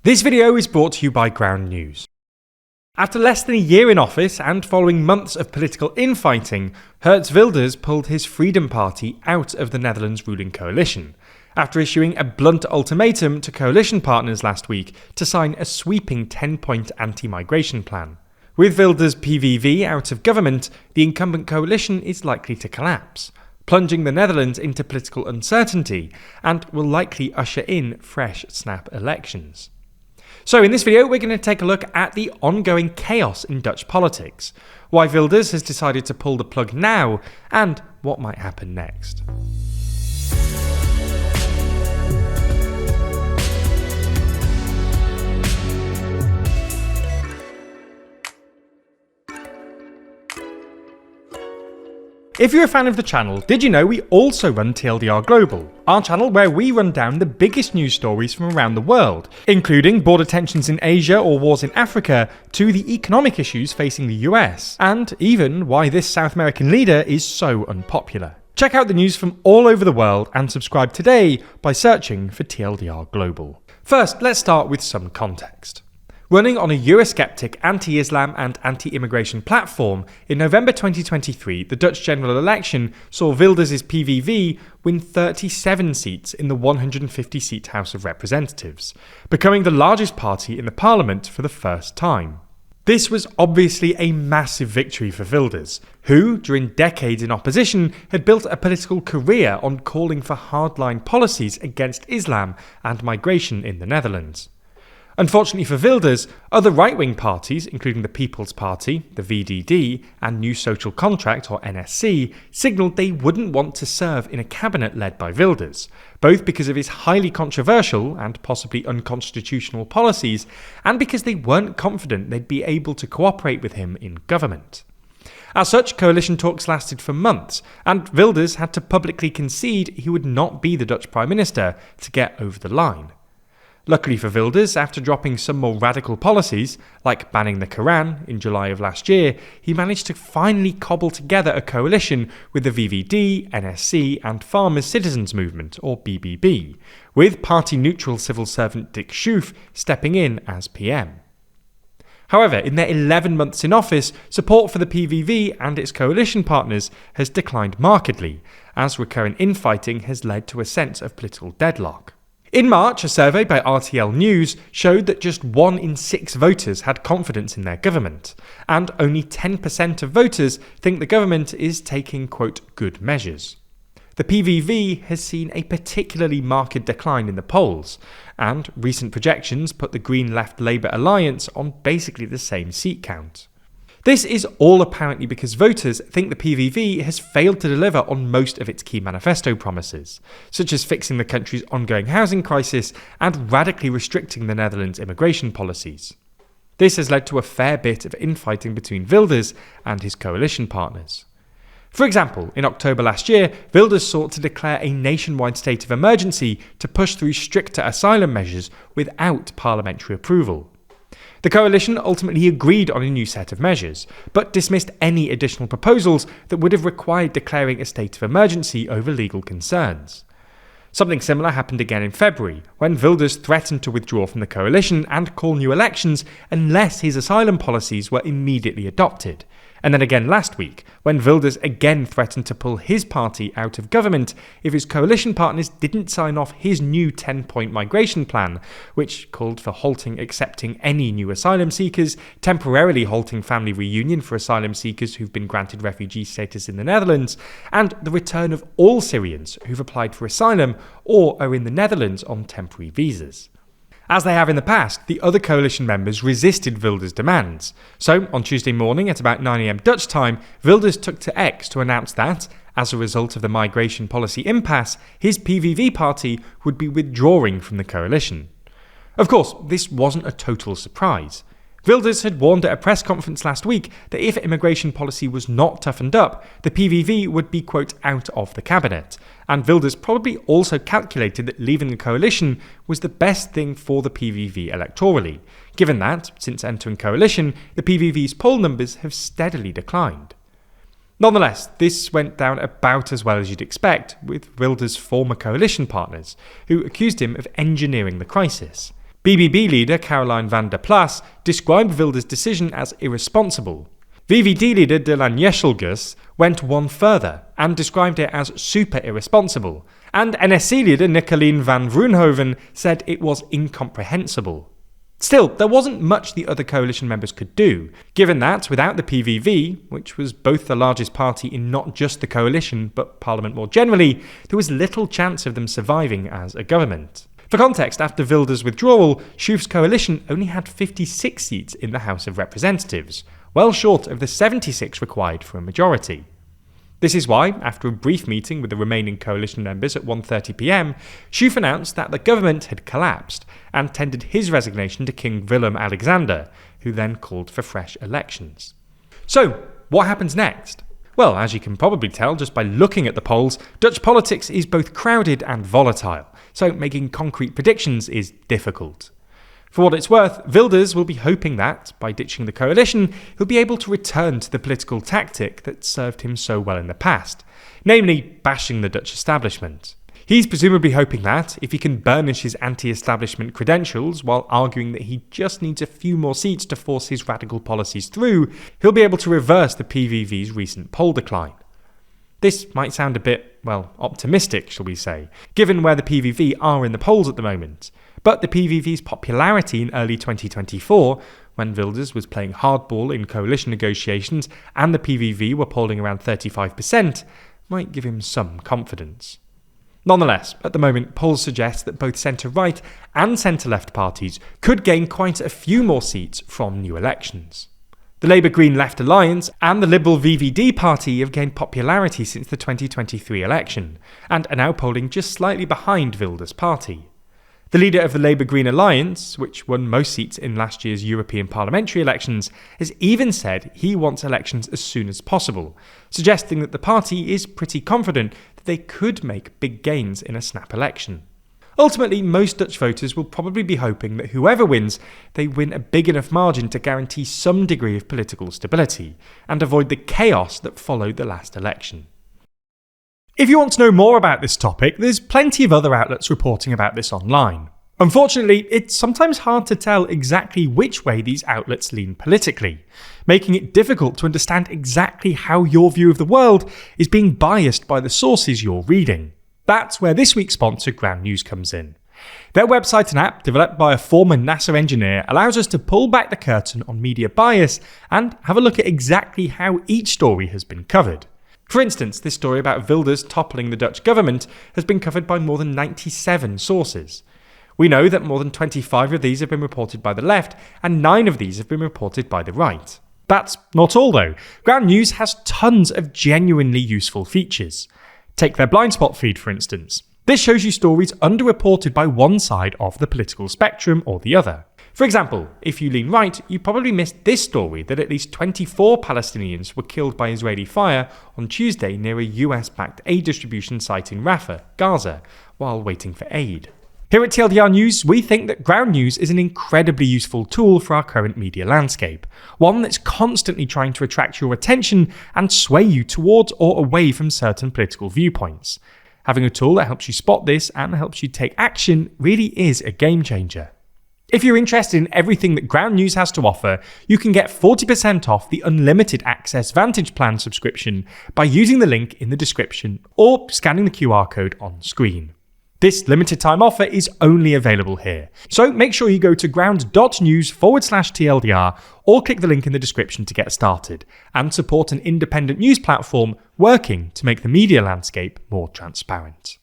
This video is brought to you by Ground News. After less than a year in office and following months of political infighting, Geert Wilders pulled his Freedom Party out of the Netherlands ruling coalition, after issuing a blunt ultimatum to coalition partners last week to sign a sweeping 10-point anti-migration plan. With Wilders' PVV out of government, the incumbent coalition is likely to collapse, plunging the Netherlands into political uncertainty and will likely usher in fresh snap elections. So in this video, we're going to take a look at the ongoing chaos in Dutch politics, why Wilders has decided to pull the plug now, and what might happen next. If you're a fan of the channel, did you know we also run TLDR Global, our channel where we run down the biggest news stories from around the world, including border tensions in Asia or wars in Africa, to the economic issues facing the US, and even why this South American leader is so unpopular. Check out the news from all over the world and subscribe today by searching for TLDR Global. First, let's start with some context. Running on a Eurosceptic anti-Islam and anti-immigration platform, in November 2023, the Dutch general election saw Wilders' PVV win 37 seats in the 150-seat House of Representatives, becoming the largest party in the parliament for the first time. This was obviously a massive victory for Wilders, who, during decades in opposition, had built a political career on calling for hardline policies against Islam and migration in the Netherlands. Unfortunately for Wilders, other right-wing parties, including the People's Party, the VDD, and New Social Contract, or NSC, signalled they wouldn't want to serve in a cabinet led by Wilders, both because of his highly controversial and possibly unconstitutional policies, and because they weren't confident they'd be able to cooperate with him in government. As such, coalition talks lasted for months, and Wilders had to publicly concede he would not be the Dutch Prime Minister to get over the line. Luckily for Wilders, after dropping some more radical policies, like banning the Quran in July of last year, he managed to finally cobble together a coalition with the VVD, NSC and Farmers' Citizens Movement, or BBB, with party-neutral civil servant Dick Schoof stepping in as PM. However, in their 11 months in office, support for the PVV and its coalition partners has declined markedly, as recurrent infighting has led to a sense of political deadlock. In March, a survey by RTL News showed that just 1 in 6 voters had confidence in their government, and only 10% of voters think the government is taking, quote, good measures. The PVV has seen a particularly marked decline in the polls, and recent projections put the Green Left Labour alliance on basically the same seat count. This is all apparently because voters think the PVV has failed to deliver on most of its key manifesto promises, such as fixing the country's ongoing housing crisis and radically restricting the Netherlands' immigration policies. This has led to a fair bit of infighting between Wilders and his coalition partners. For example, in October last year, Wilders sought to declare a nationwide state of emergency to push through stricter asylum measures without parliamentary approval. The coalition ultimately agreed on a new set of measures, but dismissed any additional proposals that would have required declaring a state of emergency over legal concerns. Something similar happened again in February, when Wilders threatened to withdraw from the coalition and call new elections unless his asylum policies were immediately adopted. And then again last week, when Wilders again threatened to pull his party out of government if his coalition partners didn't sign off his new 10-point migration plan, which called for halting accepting any new asylum seekers, temporarily halting family reunion for asylum seekers who've been granted refugee status in the Netherlands, and the return of all Syrians who've applied for asylum or are in the Netherlands on temporary visas. As they have in the past, the other coalition members resisted Wilders' demands. So, on Tuesday morning at about 9 AM Dutch time, Wilders took to X to announce that, as a result of the migration policy impasse, his PVV party would be withdrawing from the coalition. Of course, this wasn't a total surprise. Wilders had warned at a press conference last week that if immigration policy was not toughened up, the PVV would be, quote, out of the cabinet. And Wilders probably also calculated that leaving the coalition was the best thing for the PVV electorally, given that, since entering coalition, the PVV's poll numbers have steadily declined. Nonetheless, this went down about as well as you'd expect with Wilders' former coalition partners, who accused him of engineering the crisis. BBB leader Caroline van der Plas described Wilders' decision as irresponsible. VVD leader Dylan Jesselgus went one further and described it as super irresponsible, and NSC leader Nicolien van Vroonhoven said it was incomprehensible. Still, there wasn't much the other coalition members could do, given that without the PVV, which was both the largest party in not just the coalition but Parliament more generally, there was little chance of them surviving as a government. For context, after Wilders' withdrawal, Schuff's coalition only had 56 seats in the House of Representatives, well short of the 76 required for a majority. This is why, after a brief meeting with the remaining coalition members at 1:30 p.m, Schuff announced that the government had collapsed and tendered his resignation to King Willem-Alexander, who then called for fresh elections. So, what happens next? Well, as you can probably tell just by looking at the polls, Dutch politics is both crowded and volatile, so making concrete predictions is difficult. For what it's worth, Wilders will be hoping that, by ditching the coalition, he'll be able to return to the political tactic that served him so well in the past, namely bashing the Dutch establishment. He's presumably hoping that, if he can burnish his anti-establishment credentials while arguing that he just needs a few more seats to force his radical policies through, he'll be able to reverse the PVV's recent poll decline. This might sound a bit, optimistic, shall we say, given where the PVV are in the polls at the moment. But the PVV's popularity in early 2024, when Wilders was playing hardball in coalition negotiations and the PVV were polling around 35%, might give him some confidence. Nonetheless, at the moment, polls suggest that both centre-right and centre-left parties could gain quite a few more seats from new elections. The Labour-Green Left Alliance and the Liberal VVD party have gained popularity since the 2023 election, and are now polling just slightly behind Wilders' party. The leader of the Labour-Green Alliance, which won most seats in last year's European parliamentary elections, has even said he wants elections as soon as possible, suggesting that the party is pretty confident that they could make big gains in a snap election. Ultimately, most Dutch voters will probably be hoping that whoever wins, they win a big enough margin to guarantee some degree of political stability, and avoid the chaos that followed the last election. If you want to know more about this topic, there's plenty of other outlets reporting about this online. Unfortunately, it's sometimes hard to tell exactly which way these outlets lean politically, making it difficult to understand exactly how your view of the world is being biased by the sources you're reading. That's where this week's sponsor, Ground News, comes in. Their website and app, developed by a former NASA engineer, allows us to pull back the curtain on media bias and have a look at exactly how each story has been covered. For instance, this story about Wilders toppling the Dutch government has been covered by more than 97 sources. We know that more than 25 of these have been reported by the left, and 9 of these have been reported by the right. That's not all though. Ground News has tons of genuinely useful features. Take their blind spot feed, for instance. This shows you stories underreported by one side of the political spectrum or the other. For example, if you lean right, you probably missed this story that at least 24 Palestinians were killed by Israeli fire on Tuesday near a US-backed aid distribution site in Rafah, Gaza, while waiting for aid. Here at TLDR News, we think that Ground News is an incredibly useful tool for our current media landscape, one that's constantly trying to attract your attention and sway you towards or away from certain political viewpoints. Having a tool that helps you spot this and helps you take action really is a game changer. If you're interested in everything that Ground News has to offer, you can get 40% off the Unlimited Access Vantage Plan subscription by using the link in the description or scanning the QR code on screen. This limited time offer is only available here, so make sure you go to ground.news/TLDR or click the link in the description to get started and support an independent news platform working to make the media landscape more transparent.